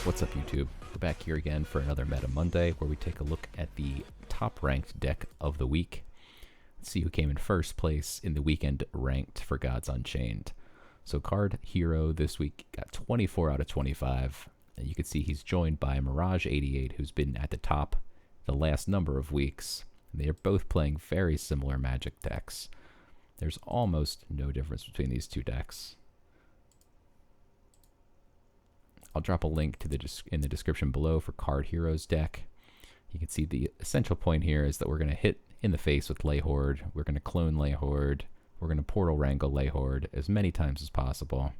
What's up, YouTube? We're back here again for another Meta Monday, where we take a look at the top-ranked deck of the week. Let's see who came in first place in the weekend ranked for Gods Unchained. So Card Hero this week got 24 out of 25. And you can see he's joined by Mirage88, who's been at the top the last number of weeks. And they are both playing very similar Magic decks. There's almost no difference between these two decks. I'll drop a link to in the description below for Card Hero's deck. You can see the essential point here is that we're going to hit in the face with Leyhoard. We're going to clone Leyhoard. We're going to Portal Wrangle Leyhoard as many times as possible.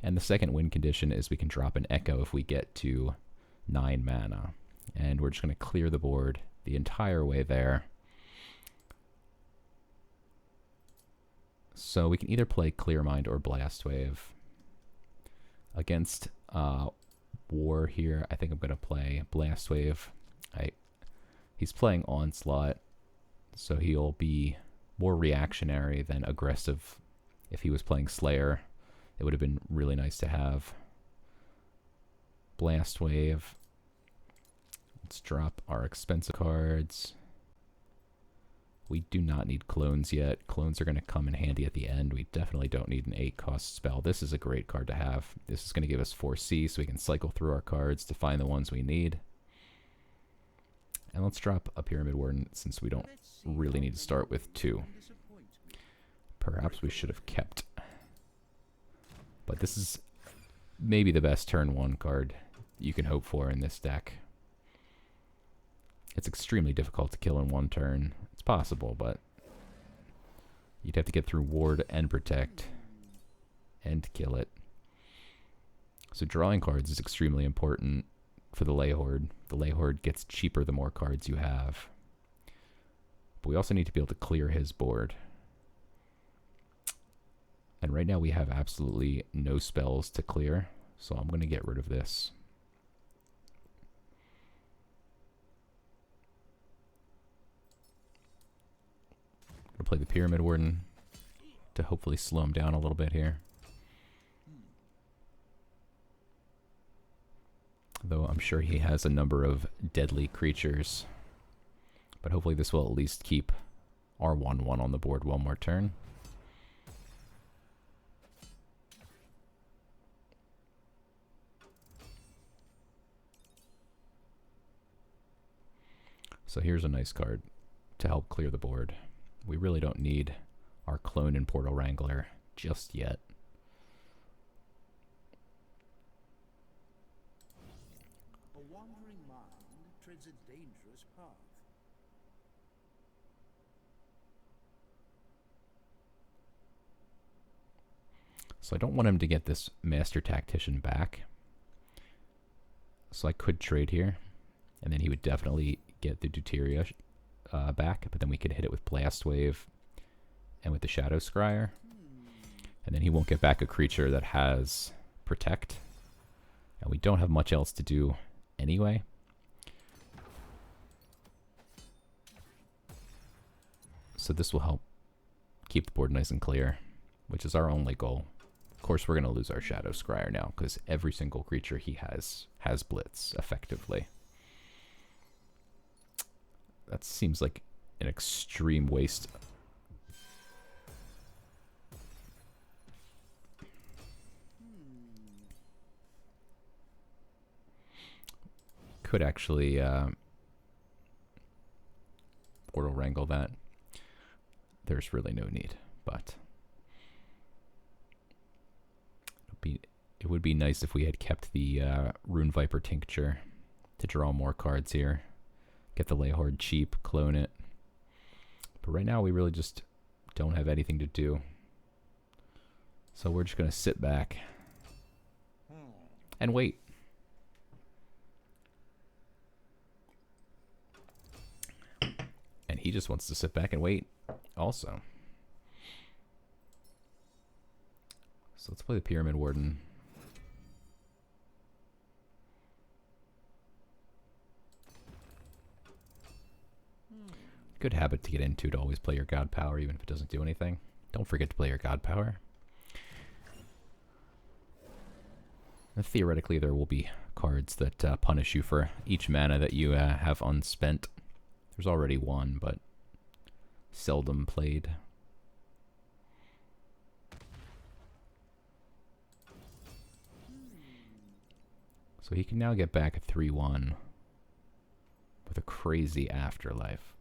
And the second win condition is we can drop an Echo if we get to 9 mana. And we're just going to clear the board the entire way there. So we can either play Clear Mind or Blast Wave. Against War here, I think I'm going to play Blast Wave. He's playing Onslaught, so he'll be more reactionary than aggressive. If he was playing Slayer, it would have been really nice to have Blast Wave. Let's drop our expensive cards. We do not need clones yet. Clones are going to come in handy at the end. We definitely don't need an 8-cost spell. This is a great card to have. This is going to give us 4C, so we can cycle through our cards to find the ones we need. And let's drop a Pyramid Warden, since we don't really need to start with 2. Perhaps we should have kept. But this is maybe the best turn 1 card you can hope for in this deck. It's extremely difficult to kill in 1 turn. It's possible, but you'd have to get through Ward and Protect and kill it. So drawing cards is extremely important for the Leyhoard. The Leyhoard gets cheaper the more cards you have. But we also need to be able to clear his board. And right now we have absolutely no spells to clear, so I'm going to get rid of this. I'm going to play the Pyramid Warden to hopefully slow him down a little bit here. Though I'm sure he has a number of deadly creatures. But hopefully this will at least keep our 1/1 on the board one more turn. So here's a nice card to help clear the board. We really don't need our clone and Portal Wrangler just yet. A wandering mind treads a dangerous path. So I don't want him to get this Master Tactician back. So I could trade here, and then he would definitely get the Deuteria back, but then we could hit it with Blast Wave and with the Shadow Scryer. And then he won't get back a creature that has Protect. And we don't have much else to do anyway. So this will help keep the board nice and clear, which is our only goal. Of course, we're going to lose our Shadow Scryer now, because every single creature he has Blitz, effectively. That seems like an extreme waste. Could actually Portal Wrangle that. There's really no need, but it would be nice if we had kept the Rune Viper Tincture to draw more cards here. Get the Leyhoard cheap, clone it. But right now we really just don't have anything to do. So we're just going to sit back and wait. And he just wants to sit back and wait also. So let's play the Pyramid Warden. Good habit to get into, to always play your God Power even if it doesn't do anything. Don't forget to play your God Power. And theoretically, there will be cards that punish you for each mana that you have unspent. There's already one, but seldom played. So he can now get back a 3-1 with a crazy afterlife.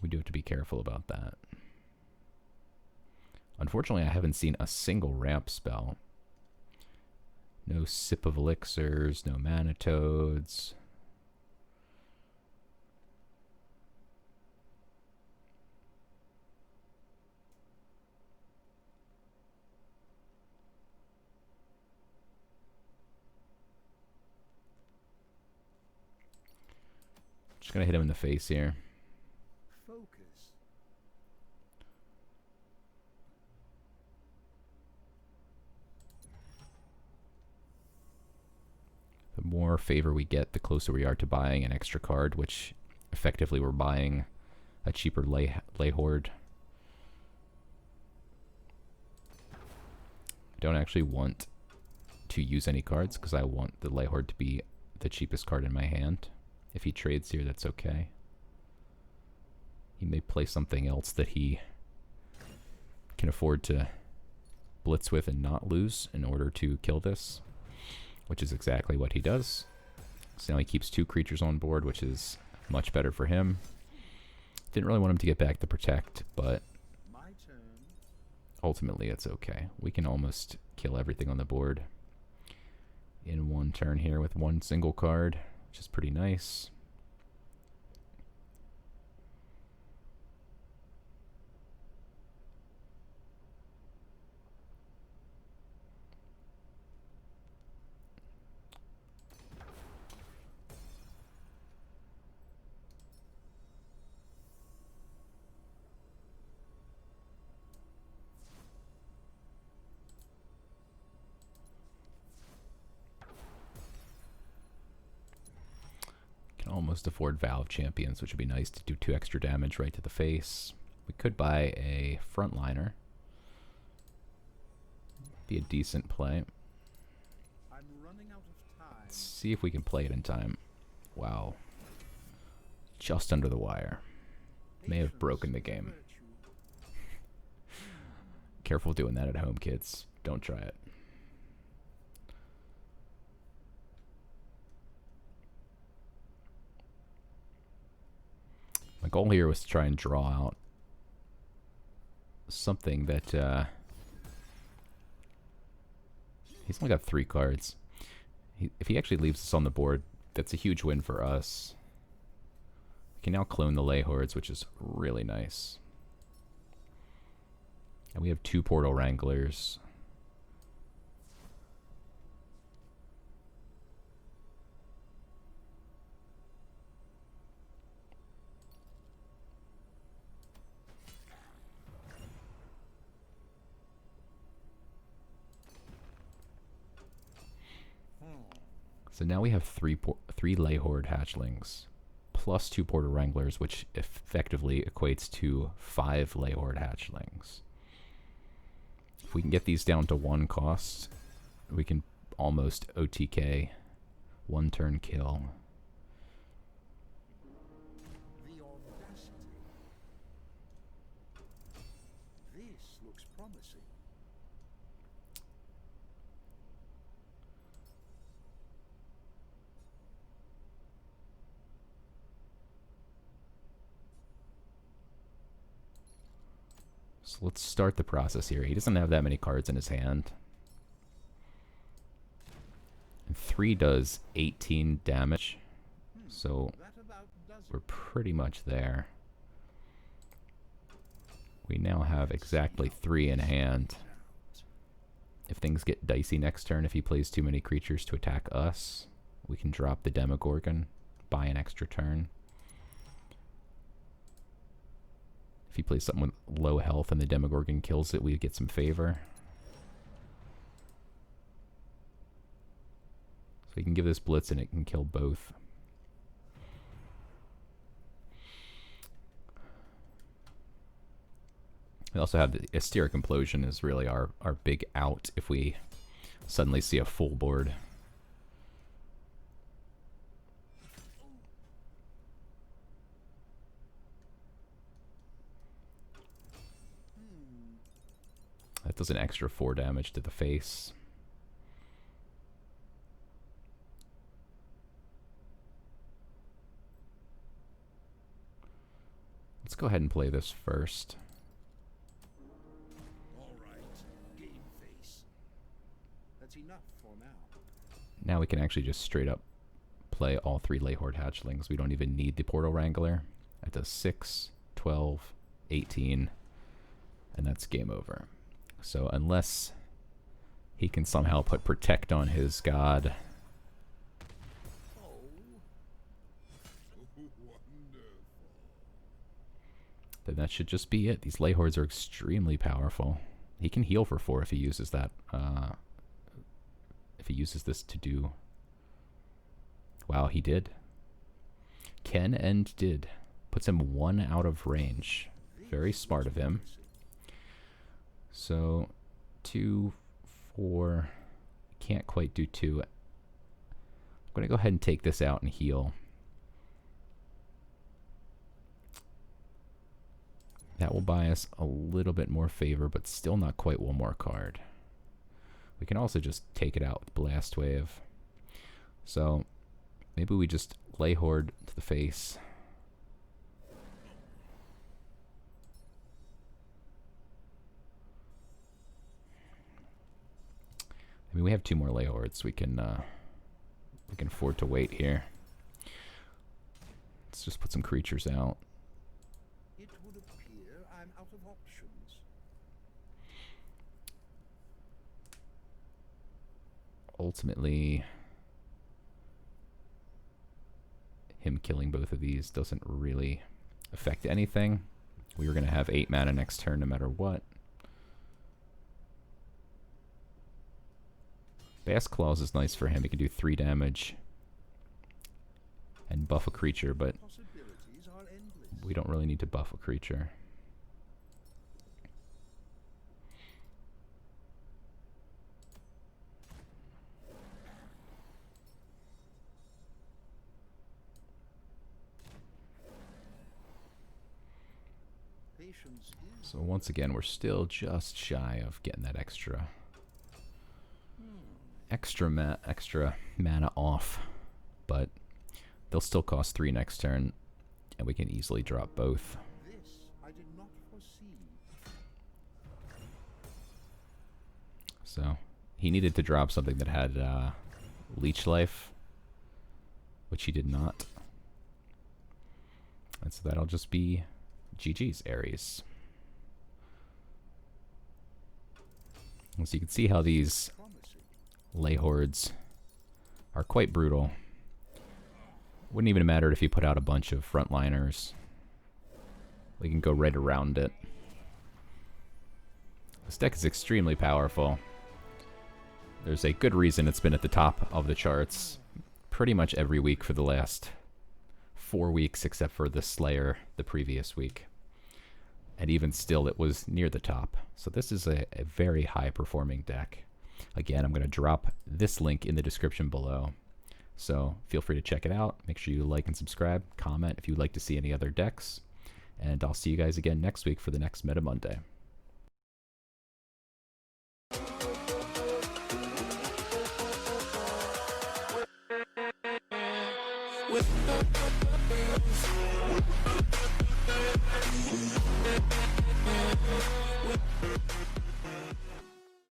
We do have to be careful about that. Unfortunately, I haven't seen a single ramp spell. No Sip of Elixirs, no Mana Toads. Just gonna hit him in the face here. Focus. The more favor we get, the closer we are to buying an extra card, which effectively we're buying a cheaper Leyhoard. I don't actually want to use any cards because I want the Leyhoard to be the cheapest card in my hand. If he trades here, that's okay. He may play something else that he can afford to blitz with and not lose in order to kill this, which is exactly what he does. So now he keeps 2 creatures on board, which is much better for him. Didn't really want him to get back the protect, but My turn. ultimately it's okay. We can almost kill everything on the board in one turn here with one single card, which is pretty nice. Almost afford Valve Champions, which would be nice to do 2 extra damage right to the face. We could buy a Frontliner. Be a decent play. I'm running out of time. Let's see if we can play it in time. Wow. Just under the wire. May have broken the game. Careful doing that at home, kids. Don't try it. My goal here was to try and draw out something that he's only got 3 cards. If he actually leaves us on the board, that's a huge win for us. We can now clone the Leyhoards, which is really nice. And we have 2 Portal Wranglers. So now we have 3 Leyhoard hatchlings, plus 2 Portal Wranglers, which effectively equates to 5 Leyhoard hatchlings. If we can get these down to 1 cost, we can almost OTK 1 turn kill. The audacity. This looks promising. So let's start the process here. He doesn't have that many cards in his hand. And 3 does 18 damage. So That about does we're pretty much there. We now have exactly 3 in hand. If things get dicey next turn, if he plays too many creatures to attack us, we can drop the Demogorgon, buy an extra turn. If he plays something with low health and the Demogorgon kills it, we get some favor. So we can give this Blitz and it can kill both. We also have the Hysteric Implosion is really our big out if we suddenly see a full board. That does an extra 4 damage to the face. Let's go ahead and play this first. All right, game face. That's enough for now. Now we can actually just straight up play all 3 Leyhoard hatchlings. We don't even need the Portal Wrangler. That does 6, 12, 18, and that's game over. So unless he can somehow put Protect on his god, then that should just be it. These Leyhoards are extremely powerful. He can heal for 4 if he uses that. If he uses this to do... Wow, he did. Can and did. Puts him 1 out of range. Very smart of him. So, 2, 4... Can't quite do 2. I'm going to go ahead and take this out and heal. That will buy us a little bit more favor, but still not quite 1 more card. We can also just take it out with Blast Wave. So, maybe we just Leyhoard to the face. I mean, we have 2 more Leyhoards. We can afford to wait here. Let's just put some creatures out. It would appear I'm out of options. Ultimately, him killing both of these doesn't really affect anything. We were going to have 8 mana next turn no matter what. Bass Claws is nice for him. He can do 3 damage and buff a creature, but we don't really need to buff a creature. So once again, we're still just shy of getting that extra mana off, but they'll still cost 3 next turn, and we can easily drop both. This I did not foresee. So he needed to drop something that had leech life, which he did not. And so that'll just be GG's, Ares. And so you can see how these Leyhoards are quite brutal. Wouldn't even matter if you put out a bunch of frontliners. We can go right around it. This deck is extremely powerful. There's a good reason it's been at the top of the charts pretty much every week for the last 4 weeks, except for the Slayer the previous week. And even still, it was near the top. So this is a very high-performing deck. Again, I'm going to drop this link in the description below. So feel free to check it out. Make sure you like and subscribe. Comment if you'd like to see any other decks. And I'll see you guys again next week for the next Meta Monday. With